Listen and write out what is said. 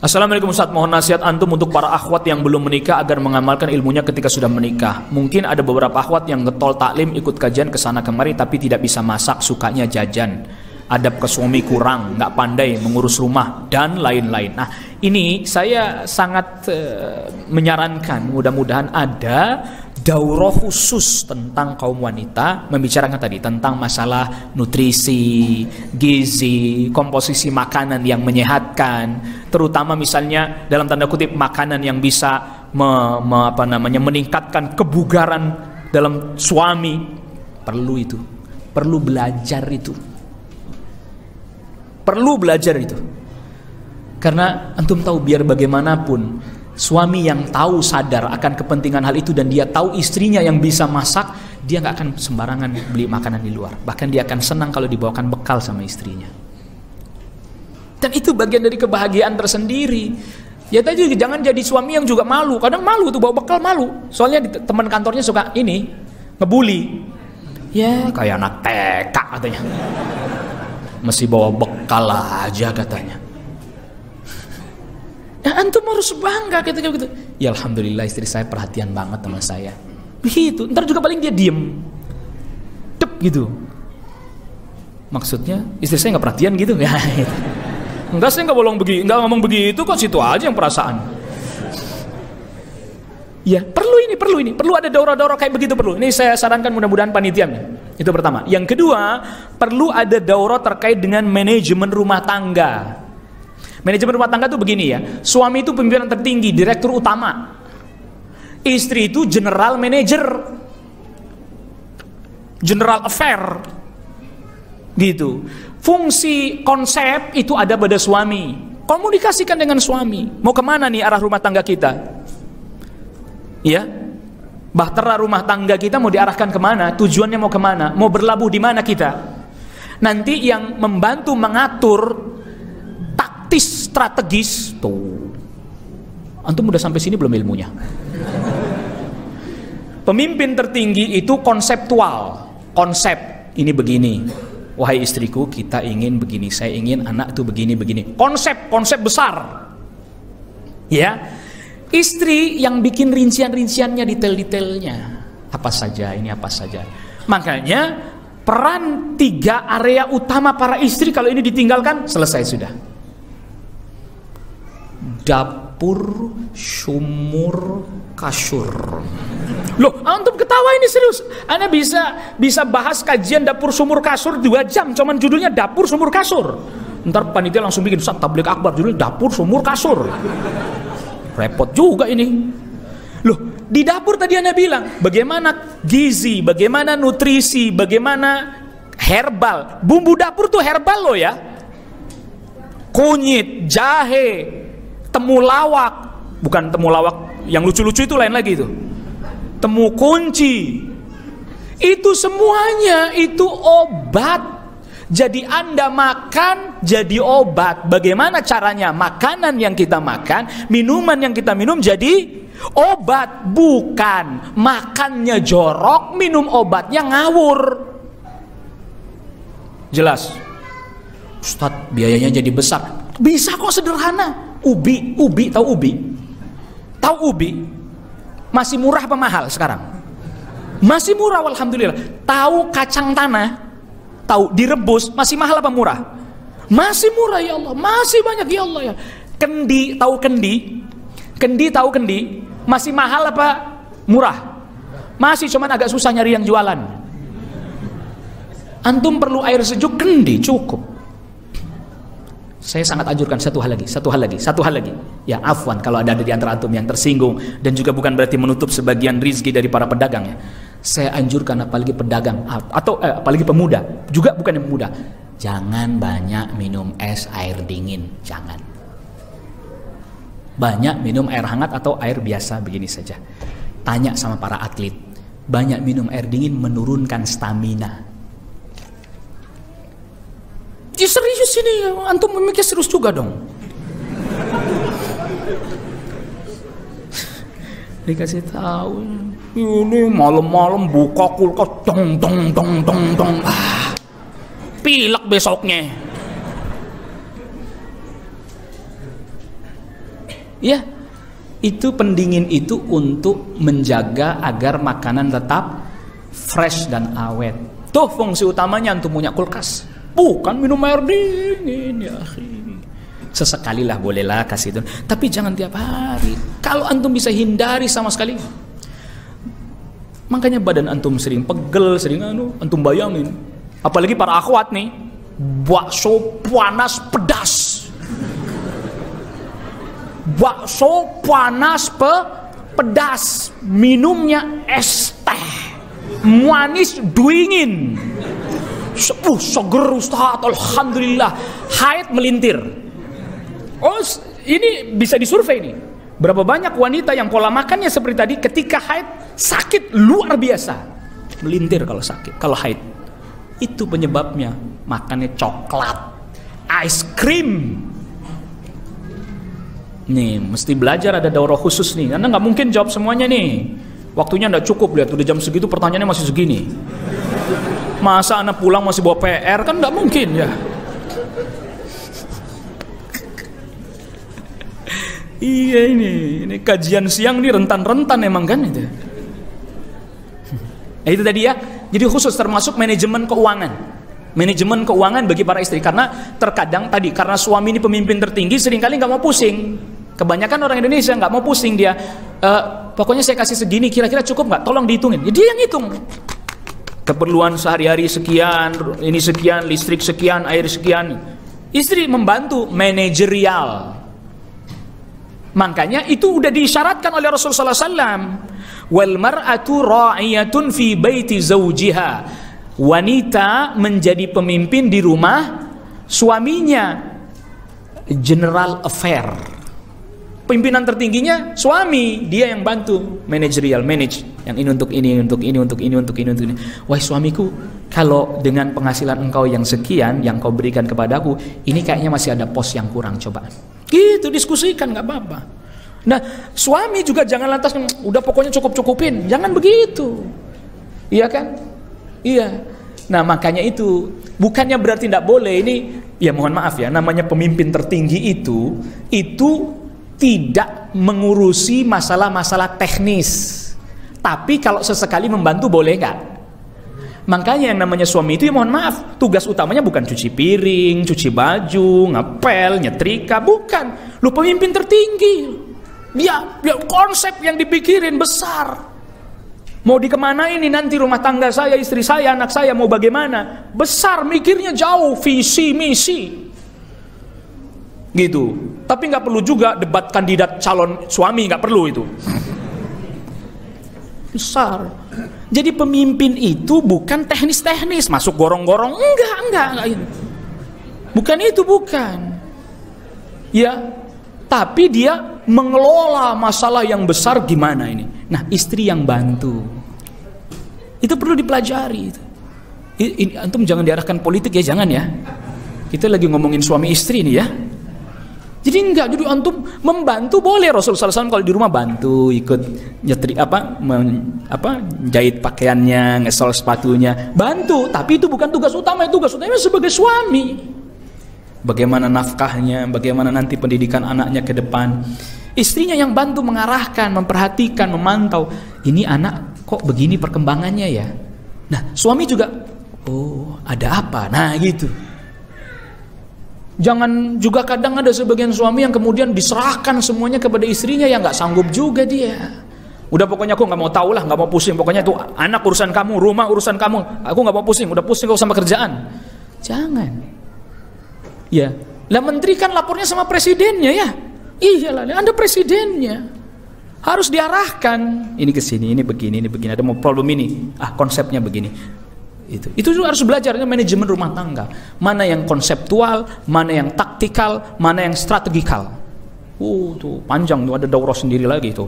Assalamualaikum Ustaz, mohon nasihat antum untuk para akhwat yang belum menikah agar mengamalkan ilmunya ketika sudah menikah. Mungkin ada beberapa akhwat yang getol taklim, ikut kajian kesana kemari tapi tidak bisa masak, sukanya jajan, adab ke suami kurang, nggak pandai mengurus rumah dan lain-lain. Nah, ini saya sangat menyarankan mudah-mudahan ada daurah khusus tentang kaum wanita, membicarakan tadi tentang masalah nutrisi, gizi, komposisi makanan yang menyehatkan, terutama misalnya dalam tanda kutip makanan yang bisa meningkatkan kebugaran dalam suami. Perlu itu, perlu belajar itu, perlu belajar itu. Karena antum tahu, biar bagaimanapun suami yang tahu sadar akan kepentingan hal itu dan dia tahu istrinya yang bisa masak, dia nggak akan sembarangan beli makanan di luar. Bahkan dia akan senang kalau dibawakan bekal sama istrinya. Dan itu bagian dari kebahagiaan tersendiri. Ya tadi jangan jadi suami yang juga malu. Kadang malu tuh bawa bekal, malu. Soalnya teman kantornya suka ini ngebully. Ya kayak anak TK katanya. Masih bawa bekal aja katanya. Ya antum harus bangga gitu. Ya alhamdulillah istri saya perhatian banget sama saya. Begitu. Ntar juga paling dia diem, dep gitu. Maksudnya istri saya nggak perhatian gitu ya? Enggak, saya nggak ngomong begitu kok. Situ aja yang perasaan. Ya perlu ada daurah-daurah kayak begitu perlu. Ini saya sarankan mudah-mudahan panitianya. Itu pertama. Yang kedua, perlu ada daurah terkait dengan manajemen rumah tangga. Manajemen rumah tangga itu begini ya, suami itu pimpinan tertinggi, direktur utama, istri itu general manager, general affair, gitu. Fungsi konsep itu ada pada suami. Komunikasikan dengan suami. Mau kemana nih arah rumah tangga kita? Ya, bahtera rumah tangga kita mau diarahkan kemana? Tujuannya mau kemana? Mau berlabuh di mana kita? Nanti yang membantu mengatur strategis tuh. Antum udah sampai sini belum ilmunya? Pemimpin tertinggi itu konseptual. Konsep ini begini. Wahai istriku, kita ingin begini. Saya ingin anak itu begini. Konsep besar. Ya. Istri yang bikin rincian-rinciannya, detail-detailnya. Apa saja, ini apa saja. Makanya peran 3 area utama para istri kalau ini ditinggalkan, selesai sudah. Dapur, sumur, kasur. Loh, antum ketawa ini serius. Anda bisa bahas kajian dapur sumur kasur 2 jam, cuman judulnya dapur sumur kasur. Ntar panitia langsung bikin Ustaz tabligh akbar judulnya dapur sumur kasur. Repot juga ini. Loh, di dapur tadi Anda bilang bagaimana gizi, bagaimana nutrisi, bagaimana herbal. Bumbu dapur tuh herbal loh ya. Kunyit, jahe, temulawak, bukan temulawak yang lucu-lucu itu lain lagi itu. Temu kunci. Itu semuanya itu obat. Jadi Anda makan jadi obat. Bagaimana caranya? Makanan yang kita makan, minuman yang kita minum jadi obat. Bukan makannya jorok, minum obatnya ngawur. Jelas? Ustadz, biayanya jadi besar. Bisa kok sederhana. Ubi, tahu ubi? Tahu ubi? Masih murah apa mahal sekarang? Masih murah, alhamdulillah. Tahu kacang tanah? Tahu direbus, masih mahal apa murah? Masih murah ya Allah, masih banyak ya Allah ya. Kendi, tahu kendi? Kendi tahu kendi? Masih mahal apa murah? Masih, cuman agak susah nyari yang jualan. Antum perlu air sejuk, kendi cukup. Saya sangat anjurkan satu hal lagi. Ya afwan kalau ada di antara antum yang tersinggung, dan juga bukan berarti menutup sebagian rizki dari para pedagang ya. Saya anjurkan apalagi pedagang atau apalagi pemuda, juga bukan yang pemuda, jangan banyak minum es air dingin, jangan. Banyak minum air hangat atau air biasa begini saja. Tanya sama para atlet, banyak minum air dingin menurunkan stamina. Serius ini, antum memikir serius juga dong. Dikasih tahu, ini malam-malam buka kulkas, dong. Pilek besoknya. Ya, itu pendingin itu untuk menjaga agar makanan tetap fresh dan awet. Tuh fungsi utamanya antum punya kulkas. Bukan minum air dingin ya akhi. Sesekali lah bolehlah kasih itu, tapi jangan tiap hari. Kalau antum bisa hindari sama sekali. Makanya badan antum sering pegel, sering antum bayangin. Apalagi para akhwat nih, bakso panas pedas. Bakso panas pedas, minumnya es teh manis dingin. Seger Ustaz, alhamdulillah. Haid melintir. Oh, ini bisa disurvei nih. Berapa banyak wanita yang pola makannya seperti tadi, ketika haid sakit luar biasa. Melintir kalau sakit, kalau haid. Itu penyebabnya. Makannya coklat, ice cream. Nih, mesti belajar, ada daurah khusus nih. Anda nggak mungkin jawab semuanya nih. Waktunya nggak cukup, lihat udah jam segitu pertanyaannya masih segini. Masa anak pulang masih bawa PR, kan nggak mungkin ya. Iya, ini kajian siang nih rentan-rentan emang kan itu. Itu tadi ya. Jadi khusus termasuk manajemen keuangan. Manajemen keuangan bagi para istri, karena terkadang tadi karena suami ini pemimpin tertinggi seringkali nggak mau pusing. Kebanyakan orang Indonesia nggak mau pusing dia. Pokoknya saya kasih segini, kira-kira cukup nggak? Tolong dihitungin. Jadi dia yang hitung. Keperluan sehari-hari sekian, ini sekian, listrik sekian, air sekian. Istri membantu manajerial. Makanya itu udah diisyaratkan oleh Rasulullah SAW. Wal mar'atu ra'iyatun fi baiti zawjiha. Wanita menjadi pemimpin di rumah suaminya. General affair. Pimpinan tertingginya suami, dia yang bantu manajerial, manage. Yang ini untuk ini, untuk ini, untuk ini, untuk ini, untuk ini. Wahai suamiku, kalau dengan penghasilan engkau yang sekian yang kau berikan kepadaku, ini kayaknya masih ada pos yang kurang, coba. Gitu diskusikan, nggak apa-apa. Nah, suami juga jangan lantas udah pokoknya cukup-cukupin, jangan begitu. Iya kan? Iya. Nah, makanya itu bukannya berarti tidak boleh. Ini ya mohon maaf ya, namanya pemimpin tertinggi itu tidak mengurusi masalah-masalah teknis. Tapi kalau sesekali membantu boleh nggak? Makanya yang namanya suami itu ya mohon maaf, tugas utamanya bukan cuci piring, cuci baju, ngepel, nyetrika, bukan. Lu pemimpin tertinggi. Dia konsep yang dipikirin besar. Mau dikemana ini nanti rumah tangga saya, istri saya, anak saya mau bagaimana? Besar, mikirnya jauh, visi, misi. Gitu. Tapi nggak perlu juga debat kandidat calon suami, nggak perlu itu. Besar. Jadi pemimpin itu bukan teknis-teknis, masuk gorong-gorong, enggak. Bukan itu, bukan. Ya, tapi dia mengelola masalah yang besar gimana ini. Nah, istri yang bantu. Itu perlu dipelajari itu. Ini antum jangan diarahkan politik ya, jangan ya. Kita lagi ngomongin suami istri nih ya. Jadi enggak, jadi antum membantu boleh. Rasulullah SAW kalau di rumah bantu, ikut nyetrik jahit pakaiannya, ngesol sepatunya, bantu. Tapi itu bukan tugas utama, tugas utamanya sebagai suami. Bagaimana nafkahnya, bagaimana nanti pendidikan anaknya ke depan. Istrinya yang bantu mengarahkan, memperhatikan, memantau. Ini anak kok begini perkembangannya ya. Nah, suami juga, oh ada apa? Nah gitu. Jangan juga kadang ada sebagian suami yang kemudian diserahkan semuanya kepada istrinya yang nggak sanggup juga dia. Udah pokoknya aku nggak mau tahu lah, nggak mau pusing. Pokoknya itu anak urusan kamu, rumah urusan kamu. Aku nggak mau pusing. Udah pusing kau sama kerjaan. Jangan. Ya, lah menteri kan lapornya sama presidennya ya. Iyalah, Anda presidennya. Harus diarahkan. Ini ke sini, ini begini, ini begini. Ada mau problem ini. Konsepnya begini. Itu juga harus belajar manajemen rumah tangga. Mana yang konseptual, mana yang taktikal, mana yang strategikal. Tuh panjang tuh, ada daurah sendiri lagi tuh.